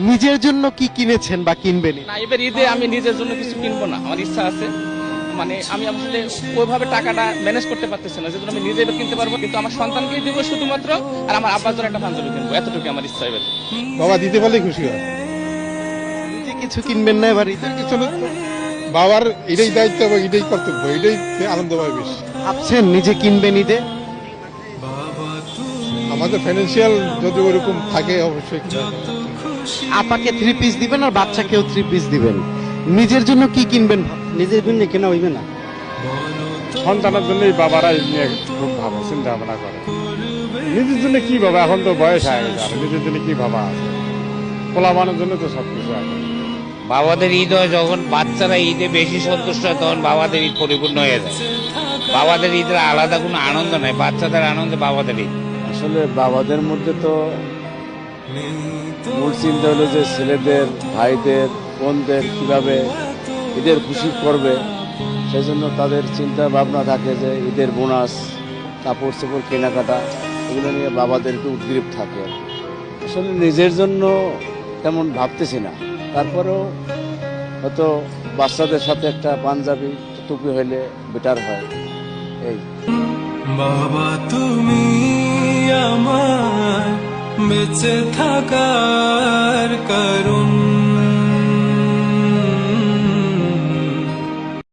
নিজের জন্য কি কিনেছেন বা কিনবেন? না, এবার ঈদে আমি নিজের জন্য কিছু কিনবো না, আমার ইচ্ছা আছে। মানে আমি আসলে ওইভাবে টাকাটা ম্যানেজ করতে পারতেছি না, যেজন্য আমি নিজে এবার কিনতে পারবো, কিন্তু আমার সন্তানকে দিব শুধুমাত্র, আর আমার আব্বার জন্য একটা পাঞ্জাবি কিনবো, এতটুকু আমার ইচ্ছা এবার। বাবা দিতে পারলে খুশি হয়। নিজে কিছু কিনবেন না এবার ঈদে? কিছু না, বাবার এটাই দায়িত্ব এবং এটাই কর্তব্য, এটাই আনন্দ পায় বেশি। ভাবছেন নিজে কিনবেন ঈদে? আমাদের ফাইন্যান্সিয়াল যদি ওরকম থাকে অবশ্যই কিনা হবে। আপাকে 3 পিস দিবেন আর বাচ্চাকেও 3 পিস দিবেন। নিজের জন্য কি কিনবেন? নিজের জন্য কেনা হইবে না, সন্তানের জন্যই বাবারা এই নিয়ে খুব ভাবে চিন্তা ভাবনা করে। নিজের জন্য কি ভাবে, এখন তো বয়স হয়ে গেছে, আর নিজের জন্য কি ভাবা আছে? পোলাবানের জন্য তো সবকিছু আছে। বাবাদের ঈদ হয় যখন বাচ্চারা ঈদে বেশি সন্তুষ্ট হয়, তখন বাবাদের ঈদ পরিপূর্ণ হয়ে যায়। বাবাদের ঈদের আলাদা কোনো আনন্দ নাই, বাচ্চাদের আনন্দে বাবাদের ঈদ। আসলে বাবাদের মধ্যে তো মূল চিন্তা হলো যে ছেলেদের, ভাইদের, বোনদের কিভাবে ঈদের খুশি করবে, সেই জন্য তাদের চিন্তা ভাবনা থাকে যে ঈদের বোনাস, কাপড় চোপড় কেনাকাটা, এগুলো নিয়ে বাবাদের একটু উদ্গ্রীব থাকে। আসলে নিজের জন্য তেমন ভাবতেছি না, তারপরেও হয়তো বাচ্চাদের সাথে একটা পাঞ্জাবি টুপি হইলে বেটার হয়। এই বাবা তুমি আমার বেঁচে থাকার কারণ।